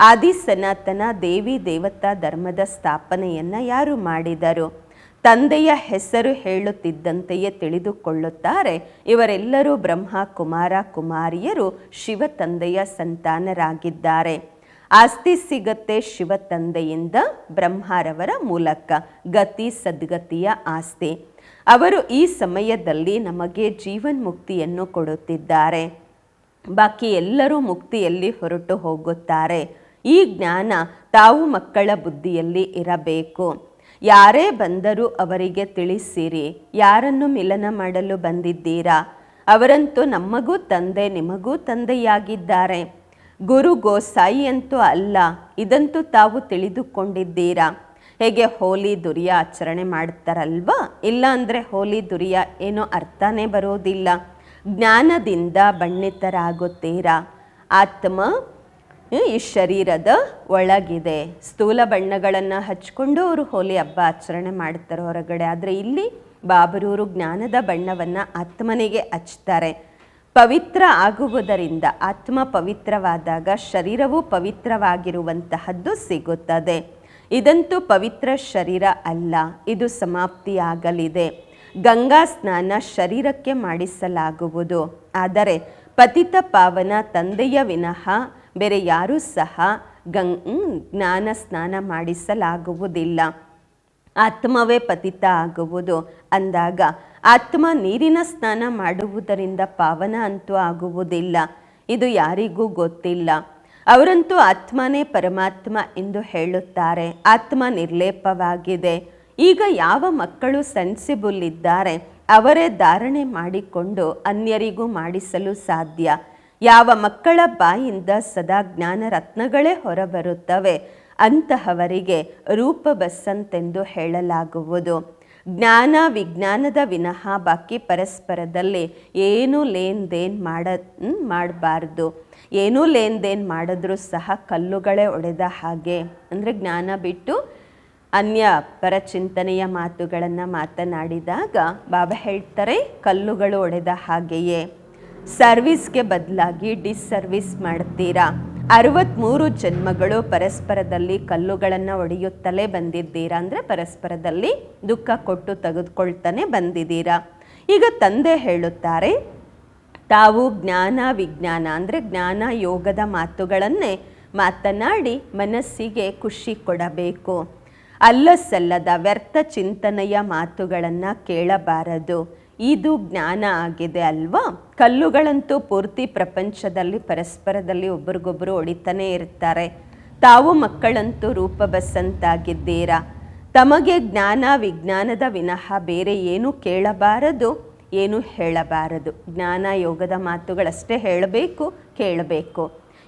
ಆದಿ ಸನಾತನ ದೇವಿ ದೇವತಾ ಧರ್ಮದ ಸ್ಥಾಪನೆಯನ್ನು ಯಾರು ಮಾಡಿದರು? ತಂದೆಯ ಹೆಸರು ಹೇಳುತ್ತಿದ್ದಂತೆಯೇ ತಿಳಿದುಕೊಳ್ಳುತ್ತಾರೆ ಇವರೆಲ್ಲರೂ ಬ್ರಹ್ಮ ಕುಮಾರ ಕುಮಾರಿಯರು ಶಿವ ತಂದೆಯ ಸಂತಾನರಾಗಿದ್ದಾರೆ. ಆಸ್ತಿ ಸಿಗತ್ತೆ ಶಿವ ತಂದೆಯಿಂದ ಬ್ರಹ್ಮರವರ ಮೂಲಕ, ಗತಿ ಸದ್ಗತಿಯ ಆಸ್ತಿ. ಅವರು ಈ ಸಮಯದಲ್ಲಿ ನಮಗೆ ಜೀವನ್ಮುಕ್ತಿಯನ್ನು ಕೊಡುತ್ತಿದ್ದಾರೆ. ಬಾಕಿ ಎಲ್ಲರೂ ಮುಕ್ತಿಯಲ್ಲಿ ಹೊರಟು ಹೋಗುತ್ತಾರೆ. ಈ ಜ್ಞಾನ ತಾವು ಮಕ್ಕಳ ಬುದ್ಧಿಯಲ್ಲಿ ಇರಬೇಕು. ಯಾರೇ ಬಂದರೂ ಅವರಿಗೆ ತಿಳಿಸಿರಿ, ಯಾರನ್ನು ಮಿಲನ ಮಾಡಲು ಬಂದಿದ್ದೀರಾ? ಅವರಂತೂ ನಮಗೂ ತಂದೆ ನಿಮಗೂ ತಂದೆಯಾಗಿದ್ದಾರೆ. ಗುರು ಗೋಸಾಯಿ ಅಂತೂ ಅಲ್ಲ, ಇದಂತೂ ತಾವು ತಿಳಿದುಕೊಂಡಿದ್ದೀರಾ. ಹೇಗೆ ಹೋಲಿ ದುರಿಯ ಆಚರಣೆ ಮಾಡ್ತಾರಲ್ವಾ? ಇಲ್ಲ ಅಂದರೆ ಹೋಲಿ ದುರಿಯ ಏನೋ ಅರ್ಥನೇ ಬರೋದಿಲ್ಲ. ಜ್ಞಾನದಿಂದ ಬಣ್ಣಿತರಾಗುತ್ತೀರಾ. ಆತ್ಮ ಈ ಶರೀರದ ಒಳಗಿದೆ. ಸ್ಥೂಲ ಬಣ್ಣಗಳನ್ನು ಹಚ್ಕೊಂಡು ಅವರು ಹೋಲಿ ಹಬ್ಬ ಆಚರಣೆ ಮಾಡ್ತಾರೆ ಹೊರಗಡೆ. ಆದರೆ ಇಲ್ಲಿ ಬಾಬರೂರು ಜ್ಞಾನದ ಬಣ್ಣವನ್ನು ಆತ್ಮನಿಗೆ ಹಚ್ತಾರೆ. ಪವಿತ್ರ ಆಗುವುದರಿಂದ ಆತ್ಮ ಪವಿತ್ರವಾದಾಗ ಶರೀರವೂ ಪವಿತ್ರವಾಗಿರುವಂತಹದ್ದು ಸಿಗುತ್ತದೆ. ಇದಂತೂ ಪವಿತ್ರ ಶರೀರ ಅಲ್ಲ, ಇದು ಸಮಾಪ್ತಿಯಾಗಲಿದೆ. ಗಂಗಾ ಸ್ನಾನ ಶರೀರಕ್ಕೆ ಮಾಡಿಸಲಾಗುವುದು. ಆದರೆ ಪತಿತ ಪಾವನ ತಂದೆಯ ವಿನಃ ಬೇರೆ ಯಾರೂ ಸಹ ಜ್ಞಾನ ಸ್ನಾನ ಮಾಡಿಸಲಾಗುವುದಿಲ್ಲ. ಆತ್ಮವೇ ಪತಿತ ಆಗುವುದು ಅಂದಾಗ ಆತ್ಮ ನೀರಿನ ಸ್ನಾನ ಮಾಡುವುದರಿಂದ ಪಾವನ ಅಂತೂ ಆಗುವುದಿಲ್ಲ. ಇದು ಯಾರಿಗೂ ಗೊತ್ತಿಲ್ಲ. ಅವರಂತೂ ಆತ್ಮನೇ ಪರಮಾತ್ಮ ಎಂದು ಹೇಳುತ್ತಾರೆ. ಆತ್ಮ ನಿರ್ಲೇಪವಾಗಿದೆ. ಈಗ ಯಾವ ಮಕ್ಕಳು ಸೆನ್ಸಿಬಲ್ ಇದ್ದಾರೆ ಅವರೇ ಧಾರಣೆ ಮಾಡಿಕೊಂಡು ಅನ್ಯರಿಗೂ ಮಾಡಿಸಲು ಸಾಧ್ಯ. ಯಾವ ಮಕ್ಕಳ ಬಾಯಿಂದ ಸದಾ ಜ್ಞಾನ ರತ್ನಗಳೇ ಹೊರಬರುತ್ತವೆ ಅಂತಹವರಿಗೆ ರೂಪ ಬಸ್ಸಂತೆಂದು ಹೇಳಲಾಗುವುದು. ಜ್ಞಾನ ವಿಜ್ಞಾನದ ವಿನಃ ಬಾಕಿ ಪರಸ್ಪರದಲ್ಲಿ ಏನೂ ಲೇನ್ದೇನ್ ಮಾಡಬಾರ್ದು. ಏನೂ ಲೇನ್ದೇನ್ ಮಾಡಿದ್ರೂ ಸಹ ಕಲ್ಲುಗಳೇ ಒಡೆದ ಹಾಗೆ. ಅಂದರೆ ಜ್ಞಾನ ಬಿಟ್ಟು ಅನ್ಯ ಪರಚಿಂತನೆಯ ಮಾತುಗಳನ್ನು ಮಾತನಾಡಿದಾಗ ಬಾಬಾ ಹೇಳ್ತಾರೆ ಕಲ್ಲುಗಳು ಒಡೆದ ಹಾಗೆಯೇ. ಸರ್ವಿಸ್ಗೆ ಬದಲಾಗಿ ಡಿಸ್ಸರ್ವಿಸ್ ಮಾಡ್ತೀರಾ. 63 ಜನ್ಮಗಳು ಪರಸ್ಪರದಲ್ಲಿ ಕಲ್ಲುಗಳನ್ನು ಒಡೆಯುತ್ತಲೇ ಬಂದಿದ್ದೀರಾ. ಅಂದರೆ ಪರಸ್ಪರದಲ್ಲಿ ದುಃಖ ಕೊಟ್ಟು ತೆಗೆದುಕೊಳ್ತಾನೆ ಬಂದಿದ್ದೀರಾ. ಈಗ ತಂದೆ ಹೇಳುತ್ತಾರೆ ತಾವು ಜ್ಞಾನ ವಿಜ್ಞಾನ ಅಂದರೆ ಜ್ಞಾನ ಯೋಗದ ಮಾತುಗಳನ್ನೇ ಮಾತನಾಡಿ ಮನಸ್ಸಿಗೆ ಖುಷಿ ಕೊಡಬೇಕು. ಅಲ್ಲಸಲ್ಲದ ವ್ಯರ್ಥ ಚಿಂತನೆಯ ಮಾತುಗಳನ್ನು ಕೇಳಬಾರದು. ಇದು ಜ್ಞಾನ ಆಗಿದೆ ಅಲ್ವಾ. ಕಲ್ಲುಗಳಂತೂ ಪೂರ್ತಿ ಪ್ರಪಂಚದಲ್ಲಿ ಪರಸ್ಪರದಲ್ಲಿ ಒಬ್ರಿಗೊಬ್ಬರು ಹೊಡಿತಾನೆ ಇರ್ತಾರೆ. ತಾವು ಮಕ್ಕಳಂತೂ ರೂಪ ಬಸ್ಸಂತಾಗಿದ್ದೀರಾ. ತಮಗೆ ಜ್ಞಾನ ವಿಜ್ಞಾನದ ವಿನಃ ಬೇರೆ ಏನೂ ಕೇಳಬಾರದು, ಏನು ಹೇಳಬಾರದು. ಜ್ಞಾನ ಯೋಗದ ಮಾತುಗಳಷ್ಟೇ ಹೇಳಬೇಕು, ಕೇಳಬೇಕು.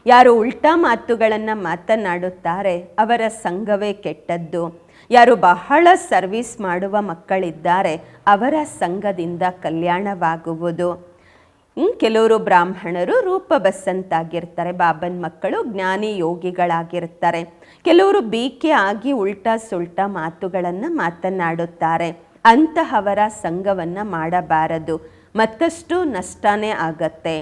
ಯಾರು ಉಲ್ಟಾ ಮಾತುಗಳನ್ನು ಮಾತನಾಡುತ್ತಾರೆ ಅವರ ಸಂಘವೇ ಕೆಟ್ಟದ್ದು. ಯಾರು ಬಹಳ ಸರ್ವಿಸ್ ಮಾಡುವ ಮಕ್ಕಳಿದ್ದಾರೆ ಅವರ ಸಂಘದಿಂದ ಕಲ್ಯಾಣವಾಗುವುದು. ಕೆಲವರು ಬ್ರಾಹ್ಮಣರು ರೂಪ ಬಸ್ಸಂತಾಗಿರ್ತಾರೆ, ಬಾಬನ್ ಮಕ್ಕಳು ಜ್ಞಾನಿ ಯೋಗಿಗಳಾಗಿರ್ತಾರೆ. ಕೆಲವರು ಬೀಕೆ ಆಗಿ ಉಲ್ಟಾ ಸುಲ್ಟಾ ಮಾತುಗಳನ್ನು ಮಾತನಾಡುತ್ತಾರೆ. ಅಂತಹವರ ಸಂಘವನ್ನು ಮಾಡಬಾರದು, ಮತ್ತಷ್ಟು ನಷ್ಟನೇ ಆಗತ್ತೆ.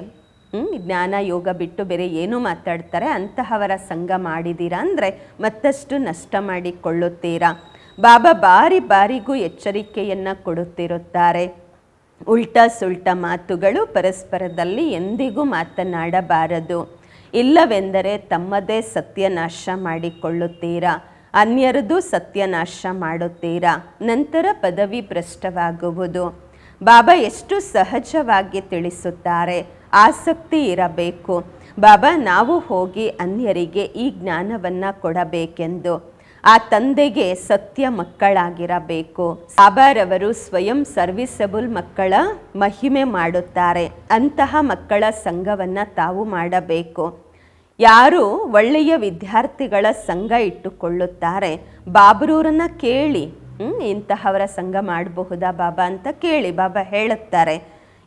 ಜ್ಞಾನ ಯೋಗ ಬಿಟ್ಟು ಬೇರೆ ಏನು ಮಾತಾಡ್ತಾರೆ ಅಂತಹವರ ಸಂಘ ಮಾಡಿದ್ದೀರಾ ಅಂದರೆ ಮತ್ತಷ್ಟು ನಷ್ಟ ಮಾಡಿಕೊಳ್ಳುತ್ತೀರಾ. ಬಾಬಾ ಬಾರಿ ಬಾರಿಗೂ ಎಚ್ಚರಿಕೆಯನ್ನು ಕೊಡುತ್ತಿರುತ್ತಾರೆ. ಉಲ್ಟಾ ಸುಲ್ಟಾ ಮಾತುಗಳು ಪರಸ್ಪರದಲ್ಲಿ ಎಂದಿಗೂ ಮಾತನಾಡಬಾರದು. ಇಲ್ಲವೆಂದರೆ ತಮ್ಮದೇ ಸತ್ಯನಾಶ ಮಾಡಿಕೊಳ್ಳುತ್ತೀರಾ, ಅನ್ಯರದು ಸತ್ಯನಾಶ ಮಾಡುತ್ತೀರಾ. ನಂತರ ಪದವಿ ಭ್ರಷ್ಟವಾಗುವುದು. ಬಾಬಾ ಎಷ್ಟು ಸಹಜವಾಗಿ ತಿಳಿಸುತ್ತಾರೆ. ಆಸಕ್ತಿ ಇರಬೇಕು. ಬಾಬಾ ನಾವು ಹೋಗಿ ಅನ್ಯರಿಗೆ ಈ ಜ್ಞಾನವನ್ನು ಕೊಡಬೇಕೆಂದು. ಆ ತಂದೆಗೆ ಸತ್ಯ ಮಕ್ಕಳಾಗಿರಬೇಕು. ಬಾಬಾರವರು ಸ್ವಯಂ ಸರ್ವಿಸಬಲ್ ಮಕ್ಕಳ ಮಹಿಮೆ ಮಾಡುತ್ತಾರೆ. ಅಂತಹ ಮಕ್ಕಳ ಸಂಘವನ್ನು ತಾವು ಮಾಡಬೇಕು. ಯಾರು ಒಳ್ಳೆಯ ವಿದ್ಯಾರ್ಥಿಗಳ ಸಂಘ ಇಟ್ಟುಕೊಳ್ಳುತ್ತಾರೆ ಬಾಬ್ರೂರನ್ನ ಕೇಳಿ, ಇಂತಹವರ ಸಂಘ ಮಾಡಬಹುದಾ ಬಾಬಾ ಅಂತ ಕೇಳಿ. ಬಾಬಾ ಹೇಳುತ್ತಾರೆ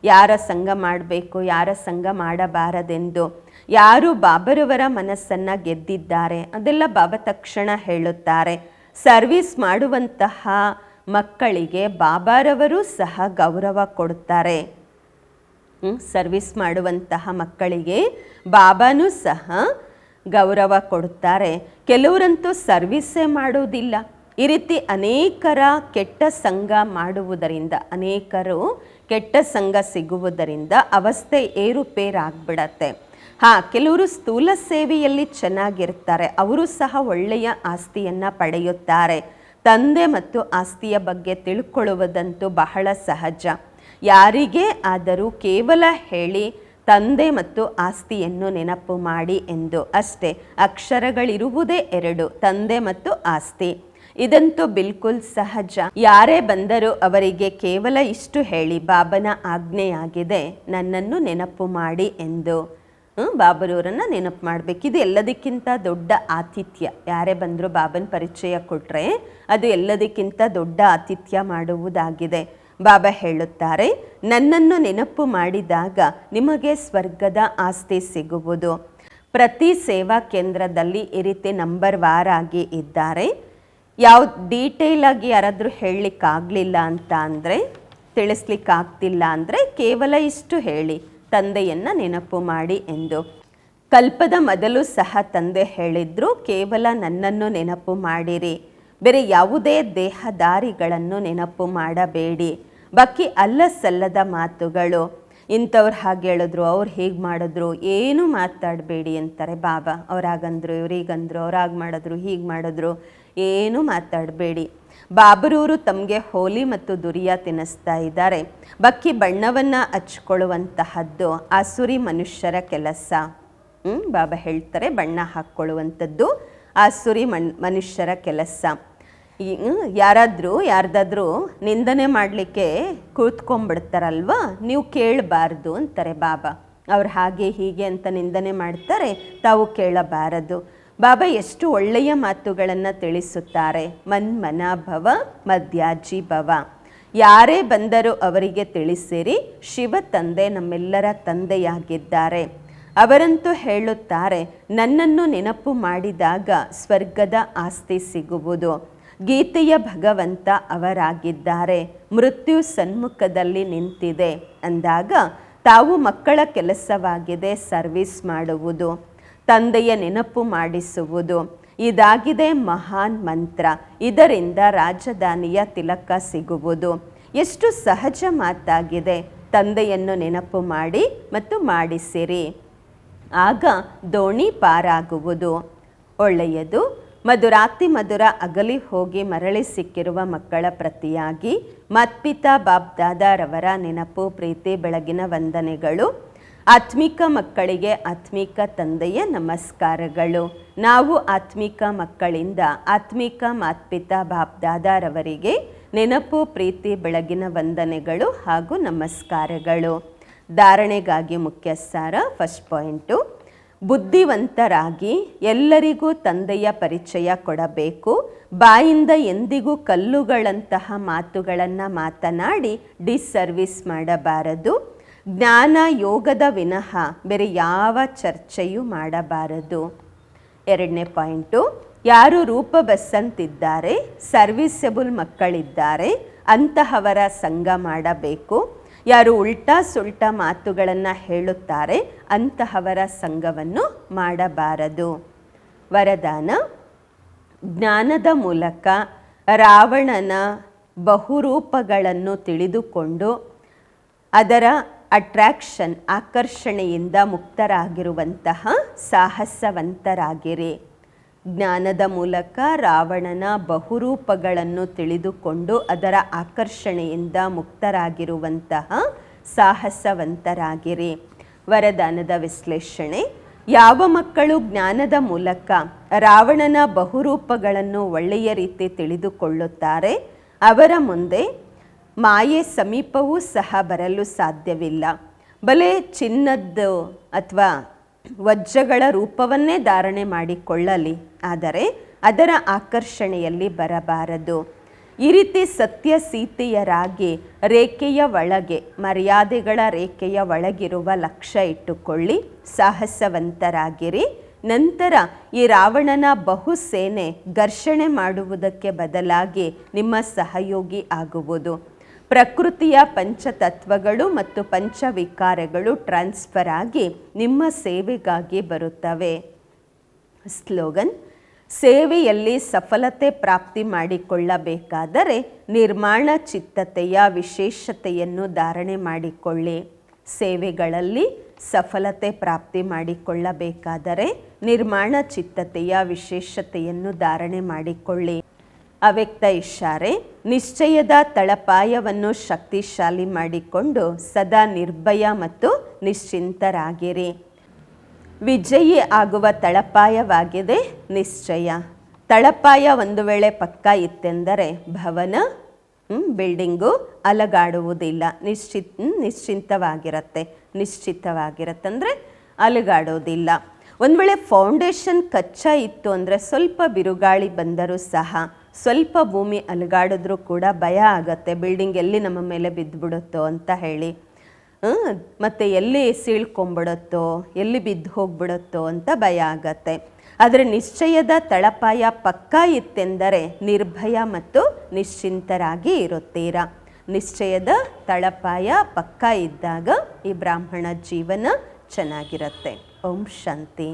ಯಾರ ಸಂಘ ಮಾಡಬೇಕು, ಯಾರ ಸಂಘ ಮಾಡಬಾರದೆಂದು. ಯಾರು ಬಾಬರವರ ಮನಸ್ಸನ್ನು ಗೆದ್ದಿದ್ದಾರೆ ಅದೆಲ್ಲ ಬಾಬಾ ತಕ್ಷಣ ಹೇಳುತ್ತಾರೆ. ಸರ್ವಿಸ್ ಮಾಡುವಂತಹ ಮಕ್ಕಳಿಗೆ ಬಾಬಾರವರು ಸಹ ಗೌರವ ಕೊಡುತ್ತಾರೆ. ಸರ್ವಿಸ್ ಮಾಡುವಂತಹ ಮಕ್ಕಳಿಗೆ ಬಾಬಾನೂ ಸಹ ಗೌರವ ಕೊಡುತ್ತಾರೆ. ಕೆಲವರಂತೂ ಸರ್ವಿಸ್ಸೇ ಮಾಡುವುದಿಲ್ಲ. ಈ ರೀತಿ ಅನೇಕರ ಕೆಟ್ಟ ಸಂಘ ಮಾಡುವುದರಿಂದ, ಅನೇಕರು ಕೆಟ್ಟ ಸಂಘ ಸಿಗುವುದರಿಂದ ಅವಸ್ಥೆ ಏರುಪೇರಾಗ್ಬಿಡತ್ತೆ. ಕೆಲವರು ಸ್ಥೂಲ ಸೇವೆಯಲ್ಲಿ ಚೆನ್ನಾಗಿರ್ತಾರೆ, ಅವರು ಸಹ ಒಳ್ಳೆಯ ಆಸ್ತಿಯನ್ನು ಪಡೆಯುತ್ತಾರೆ. ತಂದೆ ಮತ್ತು ಆಸ್ತಿಯ ಬಗ್ಗೆ ತಿಳ್ಕೊಳ್ಳುವುದಂತೂ ಬಹಳ ಸಹಜ. ಯಾರಿಗೇ ಆದರೂ ಕೇವಲ ಹೇಳಿ ತಂದೆ ಮತ್ತು ಆಸ್ತಿಯನ್ನು ನೆನಪು ಮಾಡಿ ಎಂದು ಅಷ್ಟೇ. ಅಕ್ಷರಗಳಿರುವುದೇ 2, ತಂದೆ ಮತ್ತು ಆಸ್ತಿ. ಇದಂತೂ ಬಿಲ್ಕುಲ್ ಸಹಜ. ಯಾರೇ ಬಂದರೂ ಅವರಿಗೆ ಕೇವಲ ಇಷ್ಟು ಹೇಳಿ, ಬಾಬನ ಆಜ್ಞೆಯಾಗಿದೆ ನನ್ನನ್ನು ನೆನಪು ಮಾಡಿ ಎಂದು. ಬಾಬರವರನ್ನು ನೆನಪು ಮಾಡಬೇಕು. ಇದು ಎಲ್ಲದಕ್ಕಿಂತ ದೊಡ್ಡ ಆತಿಥ್ಯ. ಯಾರೇ ಬಂದರೂ ಬಾಬನ ಪರಿಚಯ ಕೊಟ್ಟರೆ ಅದು ಎಲ್ಲದಕ್ಕಿಂತ ದೊಡ್ಡ ಆತಿಥ್ಯ ಮಾಡುವುದಾಗಿದೆ. ಬಾಬಾ ಹೇಳುತ್ತಾರೆ ನನ್ನನ್ನು ನೆನಪು ಮಾಡಿದಾಗ ನಿಮಗೆ ಸ್ವರ್ಗದ ಆಸ್ತಿ ಸಿಗುವುದು. ಪ್ರತಿ ಸೇವಾ ಕೇಂದ್ರದಲ್ಲಿ ಈ ರೀತಿ ನಂಬರ್ ವಾರಾಗಿ ಇದ್ದಾರೆ. ಯಾವ ಡೀಟೇಲಾಗಿ ಯಾರಾದರೂ ಹೇಳಲಿಕ್ಕಾಗಲಿಲ್ಲ ಅಂತ ಅಂದರೆ, ತಿಳಿಸ್ಲಿಕ್ಕಾಗ್ತಿಲ್ಲ ಅಂದರೆ ಕೇವಲ ಇಷ್ಟು ಹೇಳಿ, ತಂದೆಯನ್ನು ನೆನಪು ಮಾಡಿ ಎಂದು. ಕಲ್ಪದ ಮೊದಲು ಸಹ ತಂದೆ ಹೇಳಿದ್ರು, ಕೇವಲ ನನ್ನನ್ನು ನೆನಪು ಮಾಡಿರಿ, ಬೇರೆ ಯಾವುದೇ ದೇಹದಾರಿಗಳನ್ನು ನೆನಪು ಮಾಡಬೇಡಿ. ಬಾಕಿ ಅಲ್ಲ ಸಲ್ಲದ ಮಾತುಗಳು. ಇಂಥವ್ರು ಹಾಗೆ ಹೇಳಿದ್ರು, ಅವ್ರು ಹೇಗೆ ಮಾಡಿದ್ರು, ಏನು ಮಾತಾಡಬೇಡಿ ಅಂತಾರೆ ಬಾಬಾ. ಅವ್ರಾಗಂದ್ರು, ಇವ್ರೀಗಂದ್ರು, ಅವ್ರಾಗ ಮಾಡಿದ್ರು, ಹೀಗೆ ಮಾಡಿದ್ರು, ಏನು ಮಾತಾಡಬೇಡಿ. ಬಾಬರೂರು ತಮಗೆ ಹೋಲಿ ಮತ್ತು ದುರಿಯ ತಿನ್ನಿಸ್ತಾ ಇದ್ದಾರೆ. ಬಕ್ಕಿ ಬಣ್ಣವನ್ನು ಹಚ್ಕೊಳ್ಳುವಂತಹದ್ದು ಆಸುರಿ ಮನುಷ್ಯರ ಕೆಲಸ. ಬಾಬಾ ಹೇಳ್ತಾರೆ, ಬಣ್ಣ ಹಾಕ್ಕೊಳ್ಳುವಂಥದ್ದು ಆಸುರಿ ಮನುಷ್ಯರ ಕೆಲಸ. ಯಾರ್ದಾದ್ರೂ ನಿಂದನೆ ಮಾಡಲಿಕ್ಕೆ ಕೂತ್ಕೊಂಡ್ಬಿಡ್ತಾರಲ್ವ, ನೀವು ಕೇಳಬಾರ್ದು ಅಂತಾರೆ ಬಾಬಾ. ಅವ್ರು ಹಾಗೆ ಹೀಗೆ ಅಂತ ನಿಂದನೆ ಮಾಡ್ತಾರೆ, ತಾವು ಕೇಳಬಾರದು. ಬಾಬಾ ಎಷ್ಟು ಒಳ್ಳೆಯ ಮಾತುಗಳನ್ನು ತಿಳಿಸುತ್ತಾರೆ. ಮನ್ಮನ ಭವ ಮಧ್ಯಾಜಿ ಭವ. ಯಾರೇ ಬಂದರೂ ಅವರಿಗೆ ತಿಳಿಸಿರಿ, ಶಿವ ತಂದೆ ನಮ್ಮೆಲ್ಲರ ತಂದೆಯಾಗಿದ್ದಾರೆ. ಅವರಂತೂ ಹೇಳುತ್ತಾರೆ, ನನ್ನನ್ನು ನೆನಪು ಮಾಡಿದಾಗ ಸ್ವರ್ಗದ ಆಸ್ತಿ ಸಿಗುವುದು. ಗೀತೆಯ ಭಗವಂತ ಅವರಾಗಿದ್ದಾರೆ. ಮೃತ್ಯು ಸನ್ಮುಖದಲ್ಲಿ ನಿಂತಿದೆ ಅಂದಾಗ ತಾವು ಮಕ್ಕಳ ಕೆಲಸವಾಗಿದೆ ಸರ್ವಿಸ್ ಮಾಡುವುದು, ತಂದೆಯ ನೆನಪು ಮಾಡಿಸುವುದು. ಇದಾಗಿದೆ ಮಹಾನ್ ಮಂತ್ರ. ಇದರಿಂದ ರಾಜಧಾನಿಯ ತಿಲಕ ಸಿಗುವುದು. ಎಷ್ಟು ಸಹಜ ಮಾತಾಗಿದೆ. ತಂದೆಯನ್ನು ನೆನಪು ಮಾಡಿ ಮತ್ತು ಮಾಡಿಸಿರಿ, ಆಗ ದೋಣಿ ಪಾರಾಗುವುದು. ಒಳ್ಳೆಯದು. ಮಧುರಾತಿ ಮಧುರ ಅಗಲಿ ಹೋಗಿ ಮರಳಿ ಸಿಕ್ಕಿರುವ ಮಕ್ಕಳ ಪ್ರತಿಯಾಗಿ ಮತ್ಪಿತಾ ಬಾಬ್ ದಾದಾರವರ ನೆನಪು, ಪ್ರೀತಿ, ಬೆಳಗಿನ ವಂದನೆಗಳು. ಆತ್ಮಿಕ ಮಕ್ಕಳಿಗೆ ಆತ್ಮಿಕ ತಂದೆಯ ನಮಸ್ಕಾರಗಳು. ನಾವು ಆತ್ಮಿಕ ಮಕ್ಕಳಿಂದ ಆತ್ಮಿಕ ಮಾತ್ಪಿತಾ ಬಾಬ್ ದಾದಾರವರಿಗೆ ನೆನಪು, ಪ್ರೀತಿ, ಬೆಳಗಿನ ವಂದನೆಗಳು ಹಾಗೂ ನಮಸ್ಕಾರಗಳು. ಧಾರಣೆಗಾಗಿ ಮುಖ್ಯ ಸಾರ. ಫಸ್ಟ್ ಪಾಯಿಂಟು, ಬುದ್ಧಿವಂತರಾಗಿ ಎಲ್ಲರಿಗೂ ತಂದೆಯ ಪರಿಚಯ ಕೊಡಬೇಕು. ಬಾಯಿಂದ ಎಂದಿಗೂ ಕಲ್ಲುಗಳಂತಹ ಮಾತುಗಳನ್ನು ಮಾತನಾಡಿ ಡಿಸರ್ವಿಸ್ ಮಾಡಬಾರದು. ಜ್ಞಾನ ಯೋಗದ ವಿನಃ ಬೇರೆ ಯಾವ ಚರ್ಚೆಯೂ ಮಾಡಬಾರದು. ಎರಡನೇ ಪಾಯಿಂಟು, ಯಾರು ರೂಪ ಬಸ್ಸಂತಿದ್ದಾರೆ, ಸರ್ವಿಸಬಲ್ ಮಕ್ಕಳಿದ್ದಾರೆ, ಅಂತಹವರ ಸಂಘ ಮಾಡಬೇಕು. ಯಾರು ಉಲ್ಟಾ ಸುಲ್ಟಾ ಮಾತುಗಳನ್ನು ಹೇಳುತ್ತಾರೆ, ಅಂತಹವರ ಸಂಘವನ್ನು ಮಾಡಬಾರದು. ವರದಾನ, ಜ್ಞಾನದ ಮೂಲಕ ರಾವಣನ ಬಹುರೂಪಗಳನ್ನು ತಿಳಿದುಕೊಂಡು ಅದರ ಆಕರ್ಷಣೆಯಿಂದ ಮುಕ್ತರಾಗಿರುವಂತಹ ಸಾಹಸವಂತರಾಗಿರಿ. ಜ್ಞಾನದ ಮೂಲಕ ರಾವಣನ ಬಹುರೂಪಗಳನ್ನು ತಿಳಿದುಕೊಂಡು ಅದರ ಆಕರ್ಷಣೆಯಿಂದ ಮುಕ್ತರಾಗಿರುವಂತಹ ಸಾಹಸವಂತರಾಗಿರಿ. ವರದಾನದ ವಿಶ್ಲೇಷಣೆ. ಯಾವ ಮಕ್ಕಳು ಜ್ಞಾನದ ಮೂಲಕ ರಾವಣನ ಬಹುರೂಪಗಳನ್ನು ಒಳ್ಳೆಯ ರೀತಿ ತಿಳಿದುಕೊಳ್ಳುತ್ತಾರೆ, ಅವರ ಮುಂದೆ ಮಾಯೆ ಸಮೀಪವೂ ಸಹ ಬರಲು ಸಾಧ್ಯವಿಲ್ಲ. ಬಲೆ ಚಿನ್ನದ್ದು ಅಥವಾ ವಜ್ರಗಳ ರೂಪವನ್ನೇ ಧಾರಣೆ ಮಾಡಿಕೊಳ್ಳಲಿ, ಆದರೆ ಅದರ ಆಕರ್ಷಣೆಯಲ್ಲಿ ಬರಬಾರದು. ಈ ರೀತಿ ಸತ್ಯ ಸೀತೆಯರಾಗಿ ರೇಖೆಯ ಒಳಗೆ, ಮರ್ಯಾದೆಗಳ ರೇಖೆಯ ಒಳಗಿರುವ ಲಕ್ಷ್ಯ ಇಟ್ಟುಕೊಳ್ಳಿ, ಸಾಹಸವಂತರಾಗಿರಿ. ನಂತರ ಈ ರಾವಣನ ಬಹುಸೇನೆ ಘರ್ಷಣೆ ಮಾಡುವುದಕ್ಕೆ ಬದಲಾಗಿ ನಿಮ್ಮ ಸಹಯೋಗಿ ಆಗುವುದು. ಪ್ರಕೃತಿಯ ಪಂಚತತ್ವಗಳು ಮತ್ತು ಪಂಚವಿಕಾರಗಳು ಟ್ರಾನ್ಸ್ಫರ್ ಆಗಿ ನಿಮ್ಮ ಸೇವೆಗಾಗಿ ಬರುತ್ತವೆ. ಸ್ಲೋಗನ್, ಸೇವೆಯಲ್ಲಿ ಸಫಲತೆ ಪ್ರಾಪ್ತಿ ಮಾಡಿಕೊಳ್ಳಬೇಕಾದರೆ ನಿರ್ಮಾಣ ಚಿತ್ತತೆಯ ವಿಶೇಷತೆಯನ್ನು ಧಾರಣೆ ಮಾಡಿಕೊಳ್ಳಿ. ಸೇವೆಗಳಲ್ಲಿ ಸಫಲತೆ ಪ್ರಾಪ್ತಿ ಮಾಡಿಕೊಳ್ಳಬೇಕಾದರೆ ನಿರ್ಮಾಣ ಚಿತ್ತತೆಯ ವಿಶೇಷತೆಯನ್ನು ಧಾರಣೆ ಮಾಡಿಕೊಳ್ಳಿ. ಅವ್ಯಕ್ತ ಇಶಾರೆ. ನಿಶ್ಚಯದ ತಳಪಾಯವನ್ನು ಶಕ್ತಿಶಾಲಿ ಮಾಡಿಕೊಂಡು ಸದಾ ನಿರ್ಭಯ ಮತ್ತು ನಿಶ್ಚಿಂತರಾಗಿರಿ. ವಿಜಯಿ ಆಗುವ ತಳಪಾಯವಾಗಿದೆ ನಿಶ್ಚಯ. ತಳಪಾಯ ಒಂದು ವೇಳೆ ಪಕ್ಕ ಇತ್ತೆಂದರೆ ಭವನ, ಬಿಲ್ಡಿಂಗು ಅಲಗಾಡುವುದಿಲ್ಲ, ನಿಶ್ಚಿತವಾಗಿರತ್ತೆ ಅಂದರೆ ಅಲುಗಾಡೋದಿಲ್ಲ. ಒಂದು ವೇಳೆ ಫೌಂಡೇಶನ್ ಕಚ್ಚಾ ಇತ್ತು ಅಂದರೆ ಸ್ವಲ್ಪ ಬಿರುಗಾಳಿ ಬಂದರೂ ಸಹ, ಸ್ವಲ್ಪ ಭೂಮಿ ಅಲುಗಾಡಿದ್ರೂ ಕೂಡ ಭಯ ಆಗತ್ತೆ, ಬಿಲ್ಡಿಂಗ್ ಎಲ್ಲಿ ನಮ್ಮ ಮೇಲೆ ಬಿದ್ದುಬಿಡುತ್ತೋ ಅಂತ ಹೇಳಿ, ಮತ್ತು ಎಲ್ಲಿ ಸೀಳ್ಕೊಂಬಿಡುತ್ತೋ, ಎಲ್ಲಿ ಬಿದ್ದು ಹೋಗ್ಬಿಡುತ್ತೋ ಅಂತ ಭಯ ಆಗತ್ತೆ. ಆದರೆ ನಿಶ್ಚಯದ ತಳಪಾಯ ಪಕ್ಕಾ ಇತ್ತೆಂದರೆ ನಿರ್ಭಯ ಮತ್ತು ನಿಶ್ಚಿಂತರಾಗಿ ಇರುತ್ತೀರಾ. ನಿಶ್ಚಯದ ತಳಪಾಯ ಪಕ್ಕಾ ಇದ್ದಾಗ ಈ ಬ್ರಾಹ್ಮಣ ಜೀವನ ಚೆನ್ನಾಗಿರುತ್ತೆ. ಓಂ ಶಾಂತಿ.